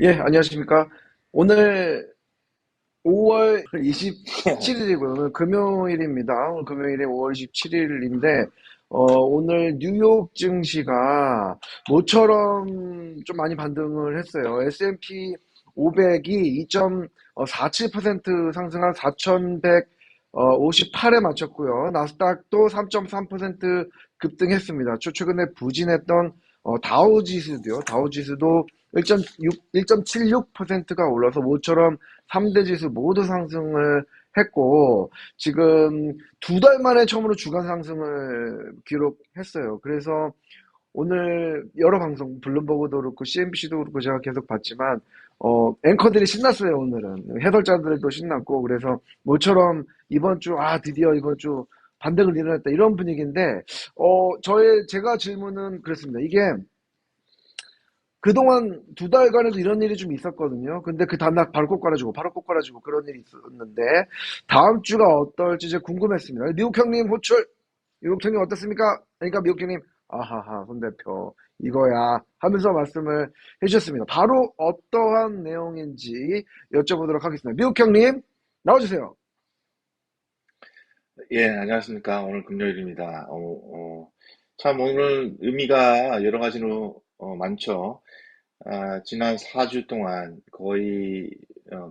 예, 안녕하십니까. 오늘 5월 27일이고요. 오늘 금요일입니다. 오늘 금요일에 5월 27일인데, 오늘 뉴욕 증시가 모처럼 좀 많이 반등을 했어요. S&P 500이 2.47% 상승한 4,158에 마쳤고요. 나스닥도 3.3% 급등했습니다. 최근에 부진했던 다우지수도요. 다우지수도 1.76%가 올라서 모처럼 3대 지수 모두 상승을 했고, 지금 2달 만에 처음으로 주간 상승을 기록했어요. 그래서 오늘 여러 방송, 블룸버그도 그렇고, CNBC도 그렇고, 제가 계속 봤지만, 앵커들이 신났어요, 오늘은. 해설자들도 신났고, 그래서 모처럼 이번 주, 드디어 이번 주 반등을 일어났다, 이런 분위기인데, 제가 질문은 그랬습니다. 이게, 그동안 2달간에도 이런 일이 좀 있었거든요. 근데 그 다음날 바로 꼭 깔아주고, 바로 꼭 깔아주고 그런 일이 있었는데, 다음 주가 어떨지 이제 궁금했습니다. 미국 형님 호출! 미국 형님 어떻습니까? 그러니까 미국 형님, 아하하, 손 대표, 이거야. 하면서 말씀을 해주셨습니다. 바로 어떠한 내용인지 여쭤보도록 하겠습니다. 미국 형님, 나와주세요. 예, 안녕하십니까. 오늘 금요일입니다. 참 오늘 의미가 여러 가지로 많죠. 지난 4주 동안 거의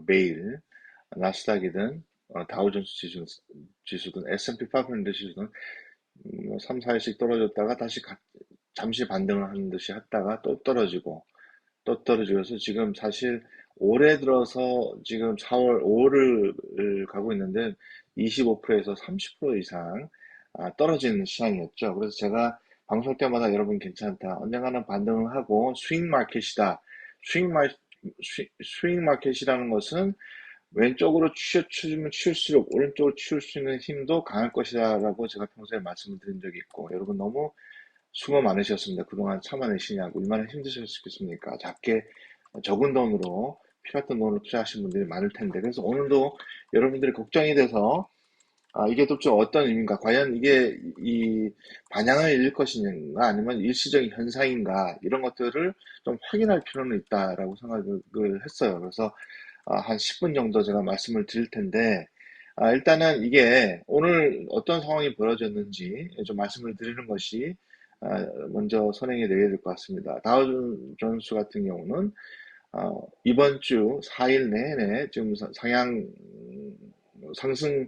매일 나스닥이든 다우존스 지수든 S&P 500 지수든 3, 4일씩 떨어졌다가 다시 잠시 반등을 하는 듯이 했다가 또 떨어지고 또 떨어지면서 지금 사실 올해 들어서 지금 4월, 5월을 가고 있는데 25%에서 30% 이상 떨어지는 시장이었죠. 그래서 제가 방송 때마다 여러분 괜찮다. 언젠가는 반등을 하고 스윙 마켓이다. 스윙 마, 스윙 마켓이라는 것은 왼쪽으로 치우치면 치울수록 오른쪽으로 치울 수 있는 힘도 강할 것이다라고 제가 평소에 말씀을 드린 적이 있고 여러분 너무 수고 많으셨습니다. 그동안 참아내시냐고 얼마나 힘드셨겠습니까? 적은 돈으로 필요했던 돈으로 투자하신 분들이 많을 텐데 그래서 오늘도 여러분들이 걱정이 돼서 이게 도대체 어떤 의미인가? 과연 이게 이 반향을 일을 것인가? 아니면 일시적인 현상인가? 이런 것들을 좀 확인할 필요는 있다라고 생각을 했어요. 그래서 한 10분 정도 제가 말씀을 드릴 텐데 일단은 이게 오늘 어떤 상황이 벌어졌는지 좀 말씀을 드리는 것이 먼저 선행이 되어야 될 것 같습니다. 다우존스 같은 경우는 이번 주 4일 내내 지금 상향 상승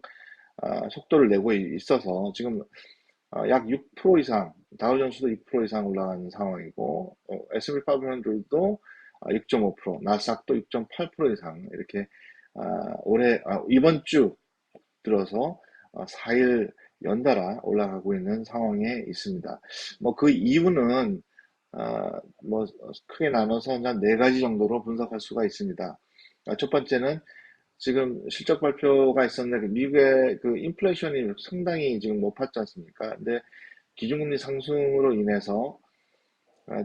속도를 내고 있어서 지금 약 6% 이상, 다우존스도 6% 이상 올라가는 상황이고 S&P 500도 6.5%, 나스닥도 6.8% 이상 이렇게 이번 주 들어서 4일 연달아 올라가고 있는 상황에 있습니다. 뭐 그 이유는 뭐 크게 나눠서 한 네 가지 정도로 분석할 수가 있습니다. 첫 번째는 지금 실적 발표가 있었는데 그 미국의 그 인플레이션이 상당히 지금 높았지 않습니까? 근데 기준금리 상승으로 인해서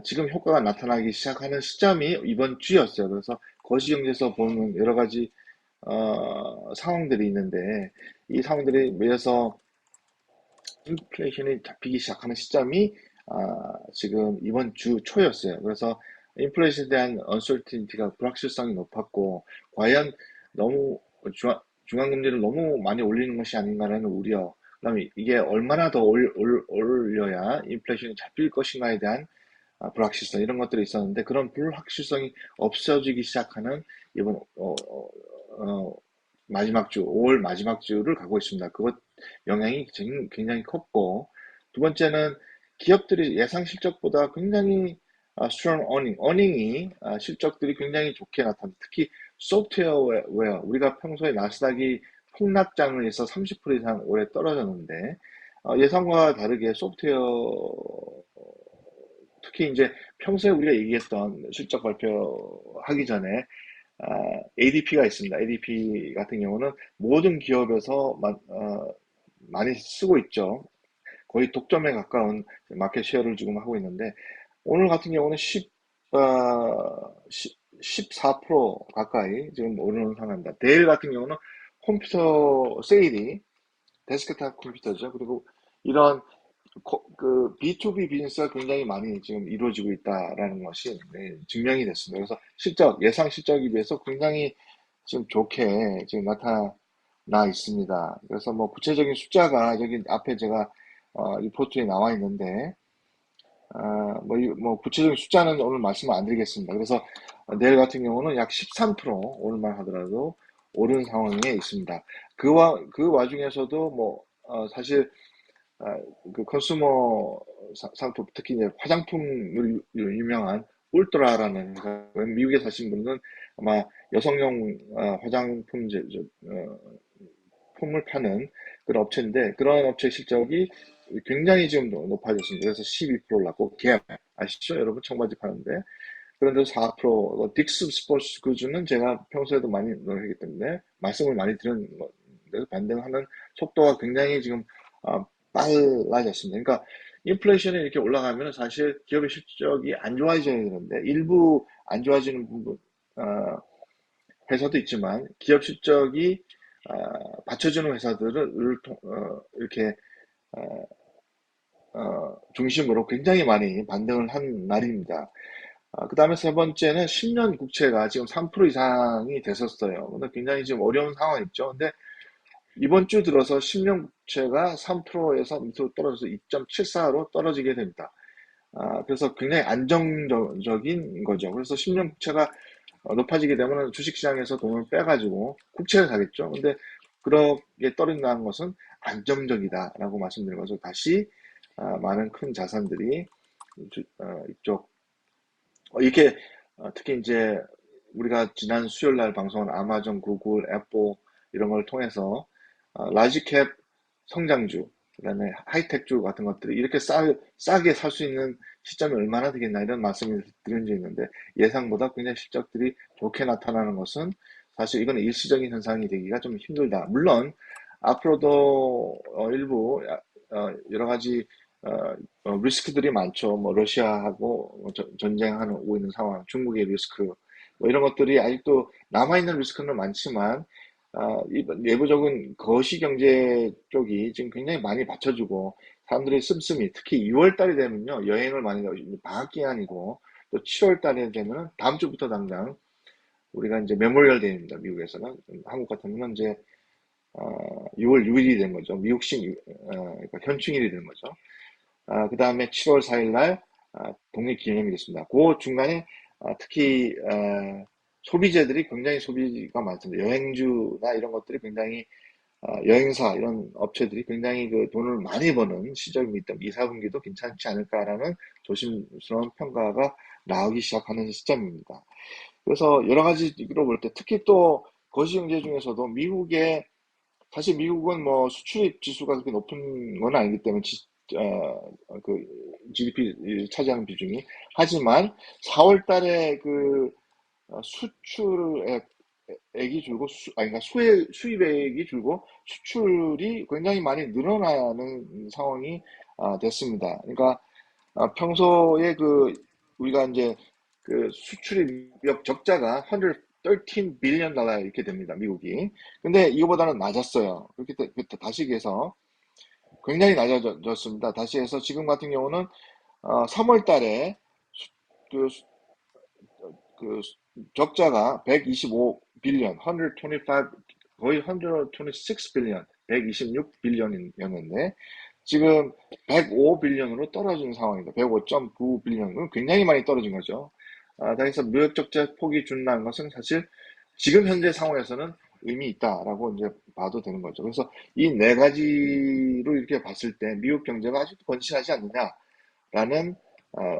지금 효과가 나타나기 시작하는 시점이 이번 주였어요. 그래서 거시경제에서 보면 여러 가지 상황들이 있는데 이 상황들이 모여서 인플레이션이 잡히기 시작하는 시점이 지금 이번 주 초였어요. 그래서 인플레이션에 대한 언설티니티가 불확실성이 높았고 과연 너무 중앙금리를 너무 많이 올리는 것이 아닌가라는 우려 그다음에 이게 얼마나 더 올려야 인플레이션이 잡힐 것인가에 대한 불확실성 이런 것들이 있었는데 그런 불확실성이 없어지기 시작하는 이번 어, 마지막 주, 5월 마지막 주를 가고 있습니다. 그것 영향이 굉장히 컸고 두 번째는 기업들이 예상 실적보다 굉장히 strong earning이 실적들이 굉장히 좋게 나타납니다. 특히 소프트웨어 우리가 평소에 나스닥이 폭락장을 해서 30% 이상 올해 떨어졌는데 예상과 다르게 소프트웨어 특히 이제 평소에 우리가 얘기했던 실적 발표하기 전에 ADP가 있습니다. ADP 같은 경우는 모든 기업에서 많이 쓰고 있죠. 거의 독점에 가까운 마켓 쉐어를 지금 하고 있는데 오늘 같은 경우는 14% 가까이 지금 오르는 상황입니다. 데일 같은 경우는 컴퓨터 세일이 데스크탑 컴퓨터죠. 그리고 이런 그 B2B 비즈니스가 굉장히 많이 지금 이루어지고 있다라는 것이 증명이 됐습니다. 그래서 예상 실적에 비해서 굉장히 지금 좋게 지금 나타나 있습니다. 그래서 뭐 구체적인 숫자가 여기 앞에 제가 리포트에 나와 있는데, 뭐 구체적인 숫자는 오늘 말씀을 안 드리겠습니다. 그래서 내일 같은 경우는 약 13% 오늘만 하더라도 오른 상황에 있습니다. 그 와중에서도 뭐, 사실 아, 그 컨슈머 상품, 특히 이제 화장품을 유명한 울트라라는 회사, 미국에 사신 분은 아마 여성용 화장품 품을 파는 그런 업체인데, 그런 업체 실적이 굉장히 지금 높아졌습니다. 그래서 12% 올랐고, 갭 아시죠? 여러분 청바지 파는데, 그런데 4%, 딕스 스포츠 굿즈는 제가 평소에도 많이 노력하기 때문에 말씀을 많이 드린 건데, 반등하는 속도가 굉장히 지금 아, 빨라졌습니다. 그러니까 인플레이션이 이렇게 올라가면 사실 기업의 실적이 안 좋아져야 되는데, 일부 안 좋아지는 부분, 어, 회사도 있지만 기업 실적이 받쳐주는 회사들을 이렇게 중심으로 굉장히 많이 반등을 한 날입니다. 그 다음에 세 번째는 10년 국채가 지금 3% 이상이 됐었어요. 근데 굉장히 지금 어려운 상황이죠. 근데 이번 주 들어서 10년 국채가 3%에서 밑으로 떨어져서 2.74로 떨어지게 됩니다. 그래서 굉장히 안정적인 거죠. 그래서 10년 국채가 높아지게 되면 주식시장에서 돈을 빼가지고 국채를 사겠죠. 근데 그렇게 떨어진다는 것은 안정적이다라고 말씀드린 것을 다시 많은 큰 자산들이 이쪽 이렇게 특히 이제 우리가 지난 수요일 날 방송한 아마존, 구글, 애플 이런 걸 통해서 라지캡 성장주, 그다음에 하이텍주 같은 것들이 이렇게 싸게 살 수 있는 시점이 얼마나 되겠나 이런 말씀을 드린 적이 있는데 예상보다 굉장히 실적들이 좋게 나타나는 것은 사실 이거는 일시적인 현상이 되기가 좀 힘들다. 물론 앞으로도 일부 여러 가지 어, 리스크들이 많죠. 뭐 러시아하고 뭐 전쟁하고 있는 상황, 중국의 리스크, 뭐 이런 것들이 아직도 남아있는 리스크는 많지만 내부적인 거시경제 쪽이 지금 굉장히 많이 받쳐주고 사람들이 씀씀이 특히 6월 달이 되면요 여행을 많이 가고 방학 기간이고 또 7월 달에 되면 다음 주부터 당장 우리가 이제 메모리얼 데이입니다. 미국에서는 한국 같으면 이제 6월 6일이 된 거죠. 미국식 그러니까 현충일이 된 거죠. 그 다음에 7월 4일 날 독립기념일이 있습니다. 그 중간에 특히 소비재들이 굉장히 소비가 많습니다. 여행주나 이런 것들이 굉장히 여행사 이런 업체들이 굉장히 그 돈을 많이 버는 시점이기 때문에 2, 4분기도 괜찮지 않을까라는 조심스러운 평가가 나오기 시작하는 시점입니다. 그래서 여러 가지로 볼 때 특히 또 거시경제 중에서도 사실 미국은 뭐 수출입 지수가 그렇게 높은 건 아니기 때문에 그 GDP 차지하는 비중이 하지만 4월 달에 그 수출액이 줄고 그러니까 수입액이 줄고 수출이 굉장히 많이 늘어나는 상황이 됐습니다. 그러니까 평소에 우리가 이제 그 수출입 적자가 113 빌리언 달러 이렇게 됩니다. 미국이. 근데 이거보다는 낮았어요. 그렇게 다시 해서 굉장히 낮아졌습니다. 다시 해서 지금 같은 경우는 3월 달에 그, 그 적자가 125 빌리언, 125 거의 126 빌리언, 126 빌리언이었는데 지금 105 빌리언으로 떨어진 상황입니다. 105.9 빌리언은 굉장히 많이 떨어진 거죠. 그래서 무역 적자 폭이 준다는 것은 사실 지금 현재 상황에서는 의미 있다라고 이제 봐도 되는 거죠. 그래서 이 네 가지로 이렇게 봤을 때 미국 경제가 아직도 건실하지 않느냐라는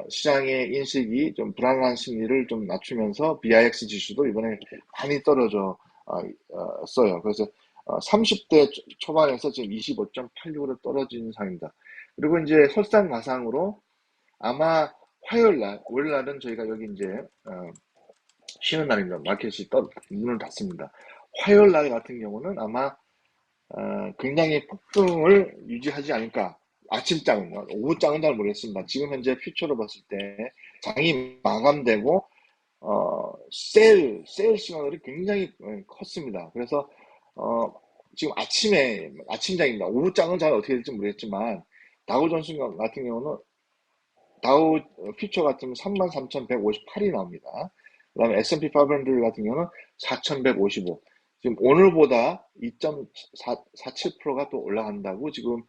시장의 인식이 좀 불안한 심리를 좀 낮추면서 BIX 지수도 이번에 많이 떨어져 써요. 그래서 30대 초반에서 지금 25.86으로 떨어진 상황입니다. 그리고 이제 설상가상으로 아마 화요일 날, 월요일 날은 저희가 여기 이제 쉬는 날입니다. 마켓이 문을 닫습니다. 화요일 날 같은 경우는 아마 굉장히 폭등을 유지하지 않을까. 아침장은, 오후장은 잘 모르겠습니다. 지금 현재 퓨처로 봤을 때 장이 마감되고, 세일 시그널이 굉장히 컸습니다. 그래서, 지금 아침장입니다. 오후장은 잘 어떻게 될지 모르겠지만, 다우존스 같은 경우는 다우 퓨처 같은 경우는 33,158이 나옵니다. 그다음에 S&P 500 같은 경우는 4,155. 지금 오늘보다 2.47%가 또 올라간다고 지금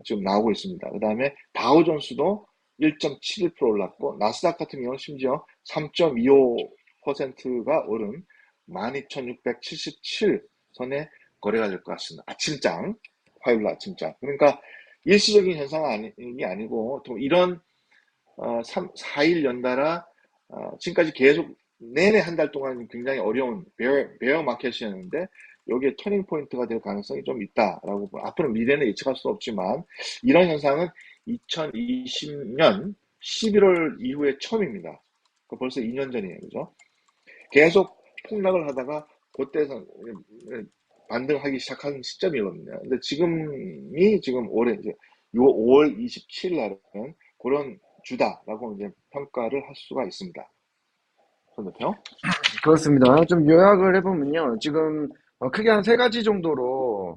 지금 나오고 있습니다. 그다음에 다우존스도 1.71% 올랐고 나스닥 같은 경우는 심지어 3.25%가 오른 12,677 선에 거래가 될 것 같습니다. 아침장, 화요일 아침장. 그러니까 일시적인 현상이 아니고 또 이런 4일 연달아 지금까지 계속 내내 한 달 동안 굉장히 어려운 베어 마켓이었는데 여기에 터닝 포인트가 될 가능성이 좀 있다라고 앞으로 미래는 예측할 수 없지만 이런 현상은 2020년 11월 이후에 처음입니다. 벌써 2년 전이에요, 그죠? 계속 폭락을 하다가 그때서 반등하기 시작한 시점이거든요. 근데 지금 올해 이제 5월 27일 날은 그런 주다라고 이제 평가를 할 수가 있습니다. 손대표. 그렇습니다. 좀 요약을 해보면요. 지금 크게 한 세 가지 정도로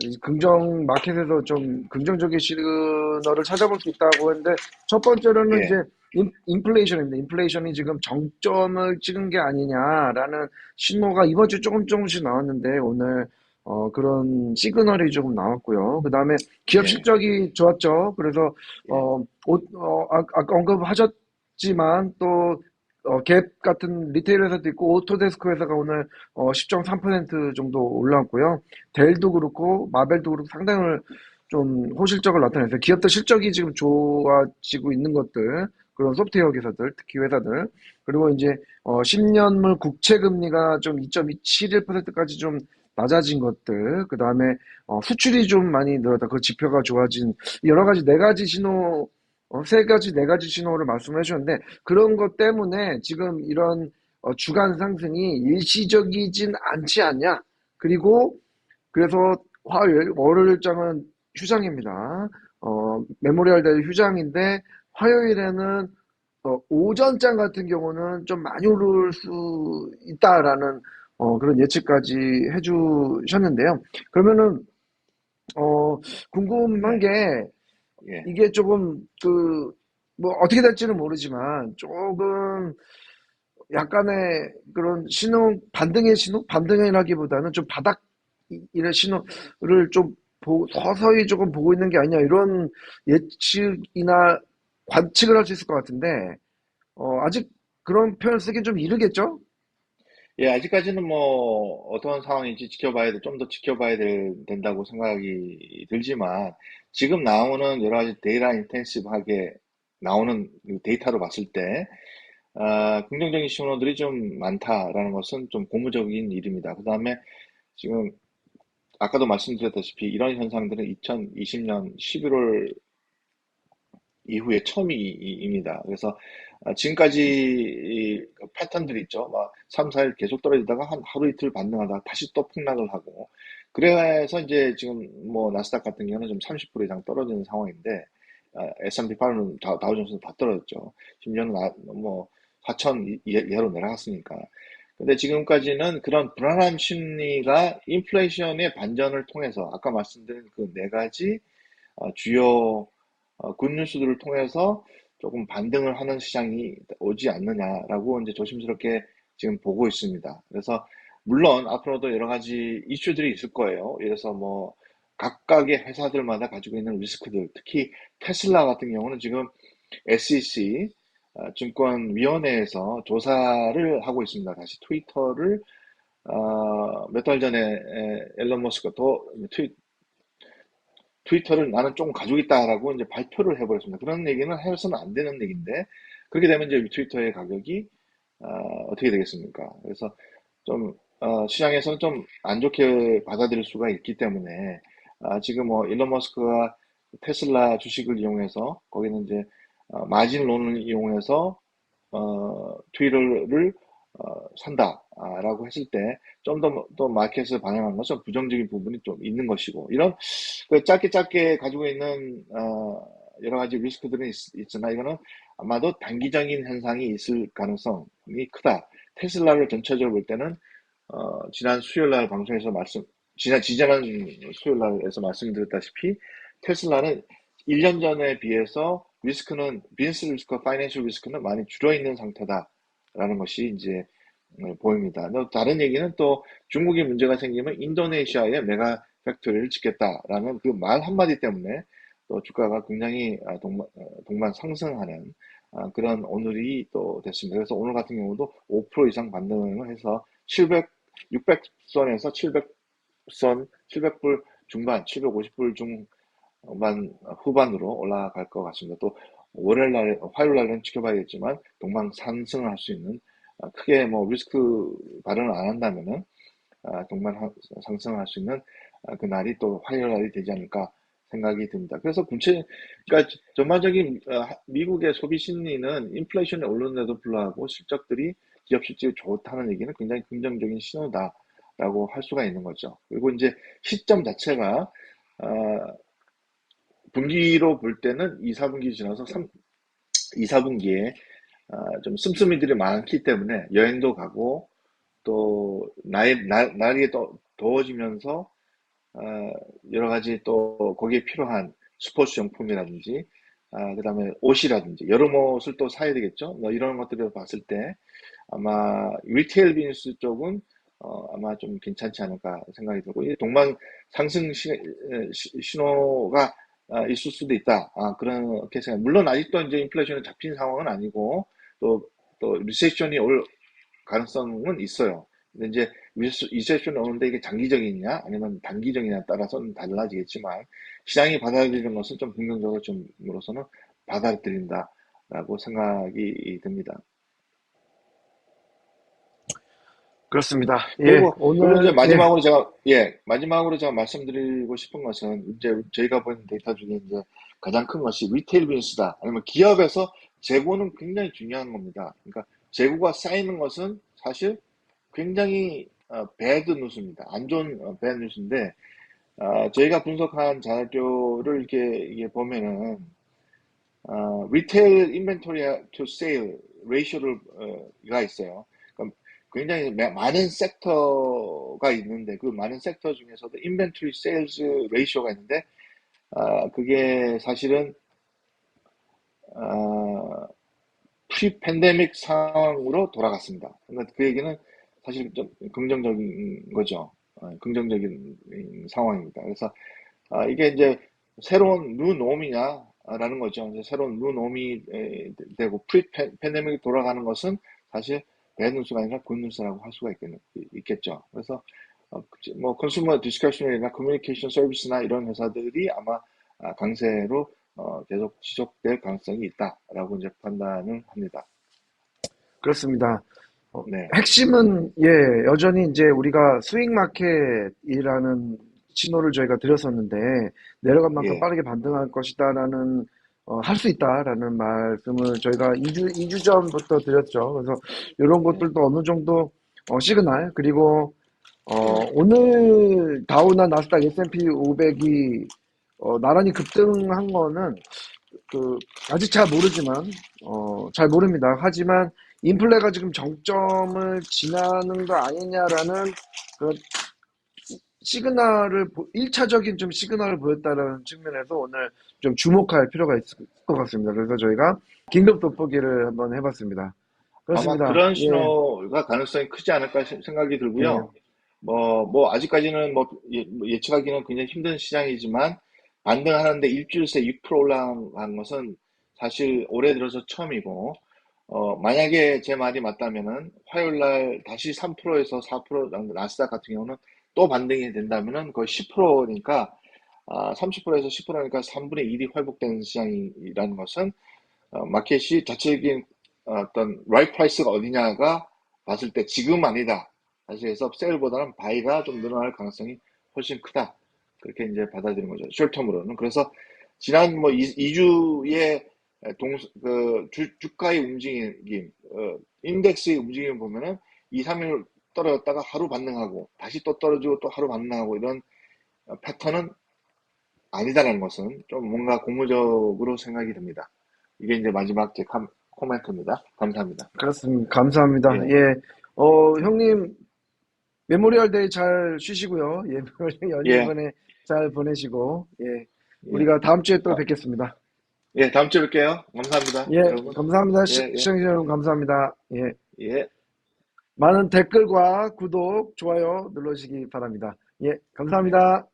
이 긍정 마켓에서 좀 긍정적인 시그널을 찾아볼 수 있다고 했는데 첫 번째로는 이제 예, 인플레이션입니다. 인플레이션이 지금 정점을 찍은 게 아니냐라는 신호가 이번 주 조금씩 나왔는데 오늘 그런 시그널이 조금 나왔고요. 그 다음에 기업 예, 실적이 좋았죠. 그래서 예, 아까 언급하셨지만 또 갭 같은 리테일 회사도 있고 오토데스크 회사가 오늘 10.3% 정도 올랐고요. 델도 그렇고 마벨도 그렇고 상당히 좀 호실적을 나타냈어요. 기업들 실적이 지금 좋아지고 있는 것들, 그런 소프트웨어 기사들, 특히 회사들. 그리고 이제 10년물 국채 금리가 좀 2.71%까지 좀 낮아진 것들, 그 다음에 수출이 좀 많이 늘었다. 그 지표가 좋아진 여러 가지 네 가지 신호, 세 가지 네 가지 신호를 말씀해 주셨는데 그런 것 때문에 지금 이런 주간 상승이 일시적이진 않지 않냐. 그리고 그래서 화요일, 월요일장은 휴장입니다. 메모리얼 데이 휴장인데 화요일에는 오전장 같은 경우는 좀 많이 오를 수 있다라는 그런 예측까지 해주셨는데요. 그러면은 궁금한 네, 게 예, 이게 조금 뭐 어떻게 될지는 모르지만 조금 약간의 그런 신호, 반등의 신호? 반등이라기보다는 좀 바닥, 이런 신호를 좀 서서히 조금 보고 있는 게 아니냐, 이런 예측이나 관측을 할 수 있을 것 같은데, 아직 그런 표현 쓰긴 좀 이르겠죠? 예. 아직까지는 뭐 어떤 상황인지 좀 더 지켜봐야 된다고 생각이 들지만 지금 나오는 여러 가지 데이터 인텐시브하게 나오는 그 데이터로 봤을 때 긍정적인 신호들이 좀 많다라는 것은 좀 고무적인 일입니다. 그다음에 지금 아까도 말씀드렸다시피 이런 현상들은 2020년 11월 이후에 처음입니다. 그래서 지금까지 그 패턴들이 있죠. 막 3, 4일 계속 떨어지다가 한 하루 이틀 반등하다가 다시 또 폭락을 하고 그래서 이제 지금 뭐 나스닥 같은 경우는 좀 30% 이상 떨어지는 상황인데 S&P 500은 다우존스는 다 떨어졌죠. 심지어는 뭐 4천 이하로 내려갔으니까. 근데 지금까지는 그런 불안한 심리가 인플레이션의 반전을 통해서 아까 말씀드린 그 네 가지 주요 굿뉴스들을 통해서 조금 반등을 하는 시장이 오지 않느냐라고 이제 조심스럽게 지금 보고 있습니다. 그래서 물론 앞으로도 여러 가지 이슈들이 있을 거예요. 이래서 뭐 각각의 회사들마다 가지고 있는 리스크들, 특히 테슬라 같은 경우는 지금 SEC 증권위원회에서 조사를 하고 있습니다. 다시 트위터를 몇 달 전에 앨런 머스크가 트위터를 나는 조금 가지고 있다라고 이제 발표를 해버렸습니다. 그런 얘기는 해서는 안 되는 얘기인데, 그렇게 되면 이제 트위터의 가격이, 어, 어떻게 되겠습니까? 그래서 좀, 시장에서는 좀 안 좋게 받아들일 수가 있기 때문에, 지금 뭐, 일론 머스크가 테슬라 주식을 이용해서, 거기는 이제, 마진론을 이용해서, 트위터를 산다라고 했을 때 좀 더 마켓을 반영한 것은 부정적인 부분이 좀 있는 것이고 이런 그 짧게 짧게 가지고 있는 여러 가지 리스크들은 있으나 이거는 아마도 단기적인 현상이 있을 가능성이 크다. 테슬라를 전체적으로 볼 때는 지난 수요일 날 방송에서 지난 수요일 날에서 말씀드렸다시피 테슬라는 1년 전에 비해서 비즈니스 리스크와 파이낸셜 리스크는 많이 줄어 있는 상태다라는 것이 이제 보입니다. 또 다른 얘기는 또 중국이 문제가 생기면 인도네시아에 메가 팩토리를 짓겠다라는 그 말 한마디 때문에 또 주가가 굉장히 동반 상승하는 그런 오늘이 또 됐습니다. 그래서 오늘 같은 경우도 5% 이상 반등을 해서 600선에서 700선, 700불 중반, 750불 중반 후반으로 올라갈 것 같습니다. 또 화요일 날은 지켜봐야겠지만 동방 상승을 할 수 있는 크게 뭐 리스크 발언을 안 한다면은 동반 상승을 할 수 있는 그 날이 또 화요일 날이 되지 않을까 생각이 듭니다. 그래서 그러니까 전반적인 미국의 소비 심리는 인플레이션이 오르는데도 불구하고 기업 실적이 좋다는 얘기는 굉장히 긍정적인 신호다라고 할 수가 있는 거죠. 그리고 이제 시점 자체가 분기로 볼 때는 2, 4분기 지나서 2, 4분기에 좀 씀씀이들이 많기 때문에 여행도 가고 또 날이 또 더워지면서 여러 가지 또 거기에 필요한 스포츠 용품이라든지 그다음에 옷이라든지 여름 옷을 또 사야 되겠죠. 뭐 이런 것들을 봤을 때 아마 리테일 비즈니스 쪽은 아마 좀 괜찮지 않을까 생각이 들고 이 동반 상승 신호가 있을 수도 있다. 그렇게 생각. 물론 아직도 이제 인플레이션이 잡힌 상황은 아니고 또 리세션이 올 가능성은 있어요. 근데 이제 리세션이 오는데 이게 장기적이냐 아니면 단기적이냐에 따라서는 달라지겠지만 시장이 받아들이는 것은 좀 긍정적으로 좀으로서는 받아들인다라고 생각이 듭니다. 그렇습니다. 예, 그리고 이제 오늘, 예, 마지막으로 제가 말씀드리고 싶은 것은 이제 저희가 본 데이터 중에 이제 가장 큰 것이 리테일 비즈니스다. 아니면 기업에서 재고는 굉장히 중요한 겁니다. 그러니까 재고가 쌓이는 것은 사실 굉장히 배드 뉴스입니다. 안 좋은 배드 뉴스인데 저희가 분석한 자료를 이게 보면은 리테일 인벤토리 투 세일 레이쇼를 가 있어요. 그러니까 굉장히 많은 섹터가 있는데 그 많은 섹터 중에서도 인벤토리 세일즈 레이쇼가 있는데 그게 사실은 프리 팬데믹 상황으로 돌아갔습니다. 그러니까 그 얘기는 사실 좀 긍정적인 거죠. 긍정적인 상황입니다. 그래서 이게 이제 새로운 뉴놈이냐라는 거죠. 이제 새로운 뉴놈이 되고 프리 팬데믹이 돌아가는 것은 사실 배드뉴스가 아니라 굿뉴스라고 할 수가 있겠죠. 그래서 뭐 컨슈머 디스커셔널이나 커뮤니케이션 서비스나 이런 회사들이 아마 강세로 계속 지속될 가능성이 있다라고 이제 판단을 합니다. 그렇습니다. 네, 핵심은, 예, 여전히 이제 우리가 스윙 마켓이라는 신호를 저희가 드렸었는데, 내려간 만큼 예, 빠르게 반등할 것이다라는, 할 수 있다라는 말씀을 저희가 2주 전부터 드렸죠. 그래서 이런 네, 것들도 어느 정도, 시그널, 그리고, 네, 오늘 다우나 나스닥 S&P 500이, 나란히 급등한 거는 그 아직 잘 모르지만 잘 모릅니다. 하지만 인플레가 지금 정점을 지나는 거 아니냐라는 그런 시그널을 1차적인 좀 시그널을 보였다라는 측면에서 오늘 좀 주목할 필요가 있을 것 같습니다. 그래서 저희가 긴급 돋보기를 한번 해봤습니다. 아마 그렇습니다. 그런 예, 신호가 가능성이 크지 않을까 생각이 예, 들고요. 뭐, 아직까지는 뭐 예측하기는 굉장히 힘든 시장이지만, 반등하는데 일주일 새 6% 올라간 것은 사실 올해 들어서 처음이고, 만약에 제 말이 맞다면은, 화요일 날 다시 3%에서 4% 나스닥 같은 경우는 또 반등이 된다면은 거의 10%니까, 30%에서 10%니까 3분의 1이 회복되는 시장이라는 것은 마켓이 자체적인 어떤 라이트 프라이스가 어디냐가 봤을 때 지금 아니다. 사실 해서 세일보다는 바이가 좀 늘어날 가능성이 훨씬 크다. 그렇게 이제 받아들이는 거죠. 숏텀으로는. 그래서 지난 뭐 2주의 주가의 움직임, 인덱스의 움직임을 보면은 2, 3일 떨어졌다가 하루 반등하고 다시 또 떨어지고 또 하루 반등하고 이런 패턴은 아니다라는 것은 좀 뭔가 고무적으로 생각이 듭니다. 이게 이제 마지막 제 코멘트입니다. 감사합니다. 그렇습니다. 감사합니다. 예, 예, 형님 메모리얼 데이 잘 쉬시고요. 예, 예, 연휴분에 잘 보내시고, 예, 우리 우리가 다음 주에 또 아, 뵙겠습니다. 예, 다음 주에 뵐게요. 감사합니다, 예, 여러분. 감사합니다. 예, 예, 시청자 여러분, 감사합니다. 예, 예. 많은 댓글과 구독, 좋아요 눌러주시기 바랍니다. 예, 감사합니다.